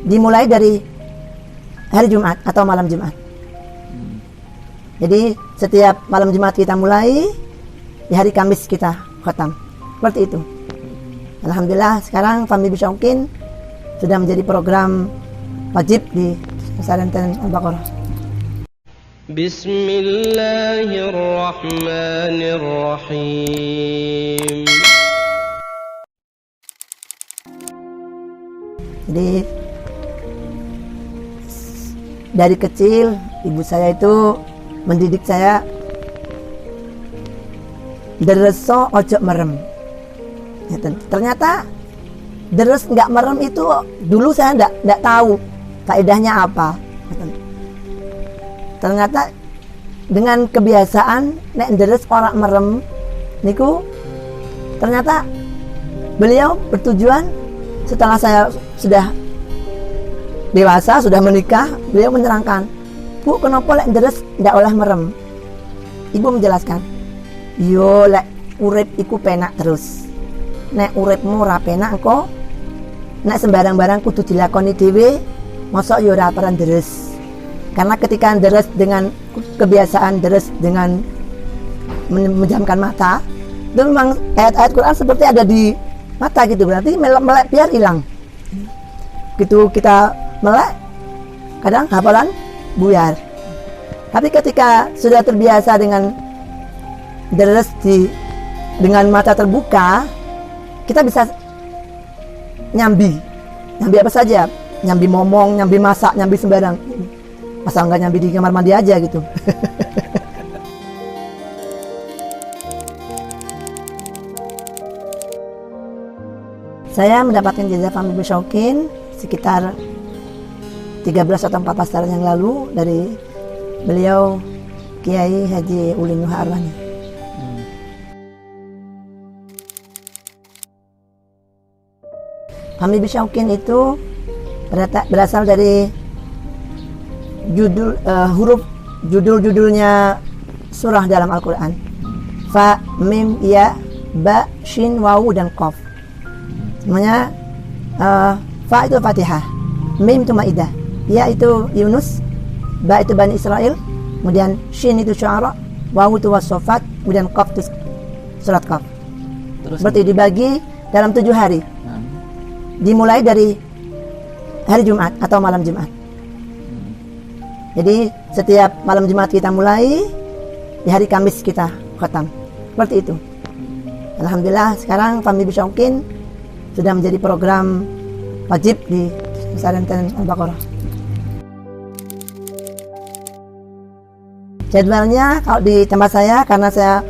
dimulai dari hari Jumat atau malam Jumat. Jadi setiap malam Jumat kita mulai, di hari Kamis kita khatam. Seperti itu. Alhamdulillah sekarang Fahmi Bisyauqin sudah menjadi program wajib di pesantren Al-Baqarah. Bismillahirrahmanirrahim. Jadi dari kecil ibu saya itu mendidik saya dereso ojo merem. Ya, ternyata deres nggak merem itu dulu saya nggak tahu faedahnya apa. Ternyata dengan kebiasaan nek deres orang merem niku, ternyata beliau bertujuan setelah saya sudah dewasa, sudah menikah, beliau menerangkan, "Bu, kenapa lek deres ndak oleh merem?" Ibu menjelaskan, "Yo lek urip iku penak terus. Nek uripmu ora penak engko nek sembarang-barang kudu dilakoni dhewe, mosok yo ora pernah deres." Karena ketika deres dengan kebiasaan deres dengan menjamkan mata, itu memang ayat-ayat Quran seperti ada di mata gitu, berarti melek biar hilang. Gitu kita melek, kadang hafalan buyar. Tapi ketika sudah terbiasa dengan deres dengan mata terbuka, kita bisa nyambi apa saja, nyambi momong, nyambi masak, nyambi sembarang. Asal nggak nyambi di kamar mandi aja gitu. Saya mendapatkan jazah Fahmi Bisyauqin sekitar 13 atau 14 tahun yang lalu dari beliau Kiai Haji Uli Nuh Arwani. Fahmi Bisyauqin itu berasal dari judul-judulnya surah dalam Al-Quran. Fa, Mim, Ya, Ba, Shin, Wawu, dan Qaf. Semuanya Fa itu Fatihah, Mim itu Maidah, Ya itu Yunus, Ba itu Bani Israel, kemudian Shin itu Syu'ara, Wawu itu Was-Saffat, kemudian Qaf itu surat Qaf. Seperti dibagi dalam 7 hari. Dimulai dari hari Jumat atau malam Jumat. Jadi setiap malam Jumat kita mulai, di hari Kamis kita khatam. Seperti itu. Alhamdulillah sekarang Fahmi Bisyauqin sudah menjadi program wajib di pesantren Al-Baqarah. Jadwalnya kalau di tempat saya, karena saya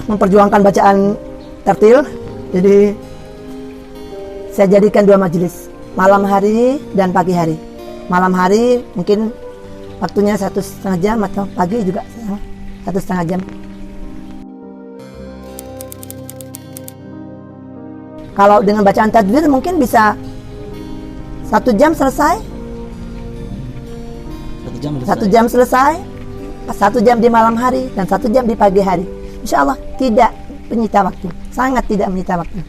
memperjuangkan bacaan tartil, jadi saya jadikan 2 majelis, malam hari dan pagi hari. Malam hari mungkin waktunya 1,5 jam, atau pagi juga 1,5 jam. Kalau dengan bacaan tadbir mungkin bisa 1 jam selesai. 1 jam selesai, 1 jam di malam hari dan 1 jam di pagi hari. Insya Allah tidak menyita waktu, sangat tidak menyita waktu.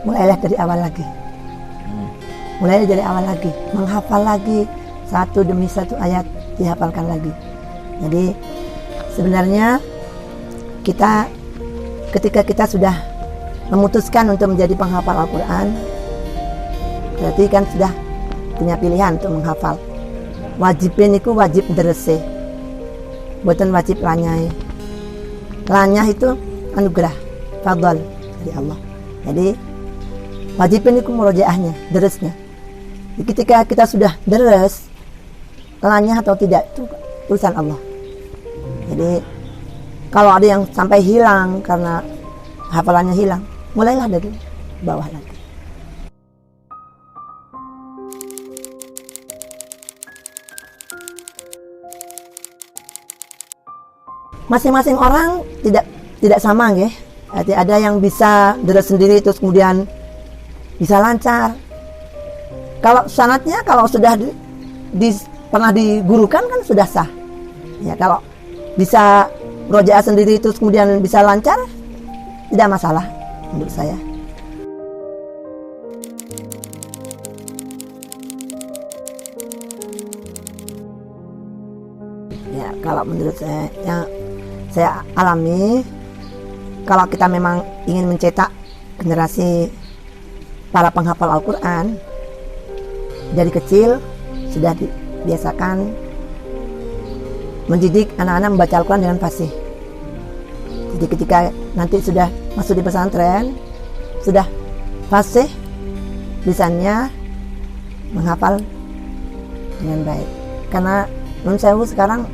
Mulailah dari awal lagi. Mulailah dari awal lagi, menghafal lagi, satu demi satu ayat dihafalkan lagi. Jadi sebenarnya ketika kita sudah memutuskan untuk menjadi penghafal Al-Quran, berarti kan sudah punya pilihan untuk menghafal. Wajibin itu wajib derese, bukan wajib lanyai. Lanyah itu anugerah, fadl dari Allah. Jadi wajibin itu murojaahnya, deresnya. Jadi ketika kita sudah deres, lanyah atau tidak itu urusan Allah. Jadi kalau ada yang sampai hilang karena hafalannya hilang, mulailah dari bawah lagi. Masing-masing orang tidak sama, nggih. Ada yang bisa deres sendiri terus kemudian bisa lancar. Kalau sanatnya kalau sudah pernah digurukan kan sudah sah. Ya, kalau bisa murojaah sendiri terus kemudian bisa lancar, tidak masalah menurut saya. Ya, kalau menurut saya yang saya alami, kalau kita memang ingin mencetak generasi para penghafal Al-Quran dari kecil, sudah dibiasakan mendidik anak-anak membaca Al-Quran dengan fasih. Jadi ketika nanti sudah masuk di pesantren, sudah fasih lisannya, menghafal dengan baik. Karena menurut saya sekarang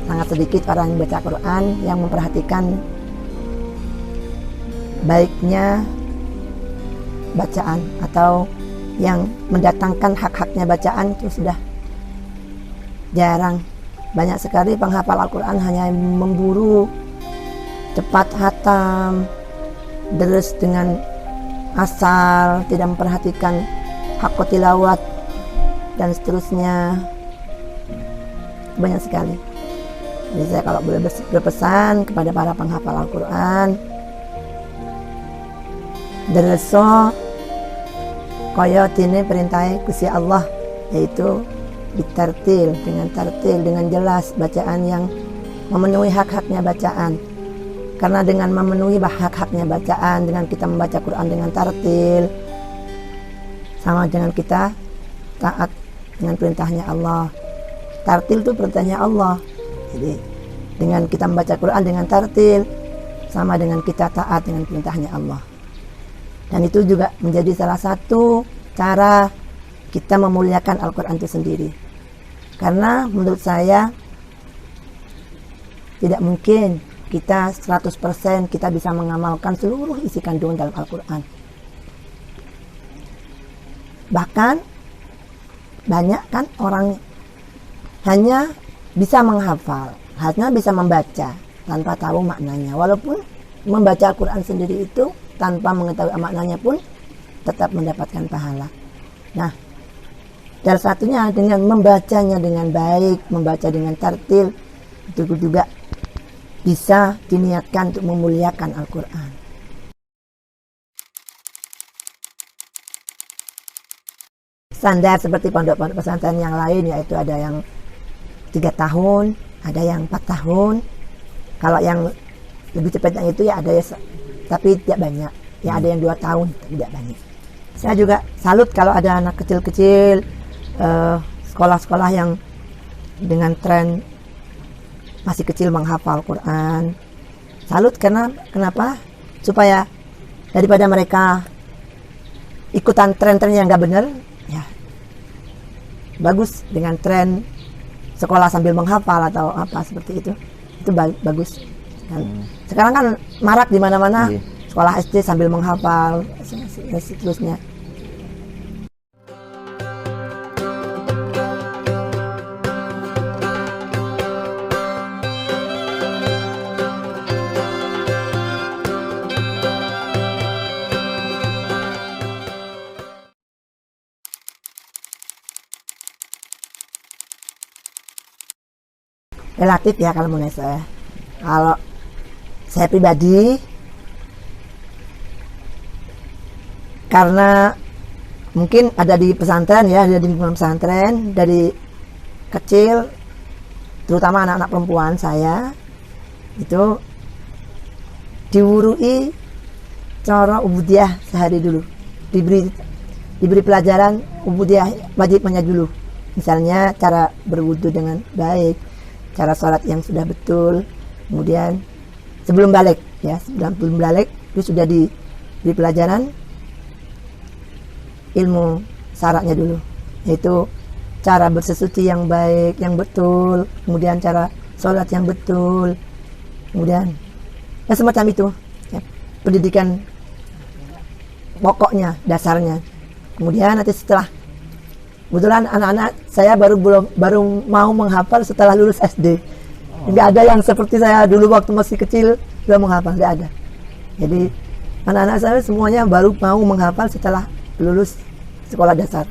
sangat sedikit orang yang baca Quran yang memperhatikan baiknya bacaan atau yang mendatangkan hak-haknya bacaan itu sudah jarang. Banyak sekali penghafal Al-Quran hanya memburu cepat hatam, deres dengan asal, tidak memperhatikan hak tilawat dan seterusnya. Banyak sekali. Jadi saya kalau boleh berpesan kepada para penghafal Al-Quran, dereso kaya dene perintahe Gusti Allah, yaitu ditartil dengan jelas bacaan yang memenuhi hak-haknya bacaan. Karena dengan memenuhi hak-haknya bacaan, dengan kita membaca Quran dengan tartil, sama dengan kita taat dengan perintahnya Allah. Tartil itu perintahnya Allah. Jadi dengan kita membaca Quran dengan tartil, sama dengan kita taat dengan perintahnya Allah. Dan itu juga menjadi salah satu cara kita memuliakan Al-Quran itu sendiri. Karena menurut saya tidak mungkin kita 100% kita bisa mengamalkan seluruh isi kandungan dalam Al-Quran. Bahkan banyak kan orang hanya bisa menghafal, hanya bisa membaca tanpa tahu maknanya. Walaupun membaca Al-Quran sendiri itu tanpa mengetahui maknanya pun tetap mendapatkan pahala. Nah, salah satunya dengan membacanya dengan baik, membaca dengan tartil, itu juga bisa diniatkan untuk memuliakan Al-Quran. Standar seperti pondok-pondok pesantren yang lain, yaitu ada yang 3 tahun, ada yang 4 tahun. Kalau yang lebih cepatnya itu ya ada ya, tapi tidak banyak. Ya ada yang 2 tahun, tapi tidak banyak. Saya juga salut kalau ada anak kecil-kecil, sekolah-sekolah yang dengan tren masih kecil menghafal Quran. Salut karena kenapa? Supaya daripada mereka ikutan tren-tren yang nggak benar, ya bagus dengan tren sekolah sambil menghafal atau apa seperti itu bagus. Dan sekarang kan marak di mana-mana sekolah SD sambil menghafal dan seterusnya. Relatif ya kalau menurut saya. Kalau saya pribadi, karena mungkin ada di pesantren ya, ada di lingkungan pesantren dari kecil, terutama anak-anak perempuan saya itu diwurui cara ubudiyah sehari dulu, diberi pelajaran ubudiyah wajibnya dulu. Misalnya cara berwudu dengan baik, cara sholat yang sudah betul, kemudian sebelum balik ya, sebelum balik itu sudah diberi pelajaran ilmu syaratnya dulu, yaitu cara bersesuci yang baik, yang betul, kemudian cara sholat yang betul, kemudian ya semacam itu ya, pendidikan pokoknya, dasarnya. Kemudian nanti setelah, kebetulan anak-anak saya baru mau menghafal setelah lulus SD. Nggak ada yang seperti saya dulu waktu masih kecil sudah menghafal, nggak ada. Jadi anak-anak saya semuanya baru mau menghafal setelah lulus sekolah dasar.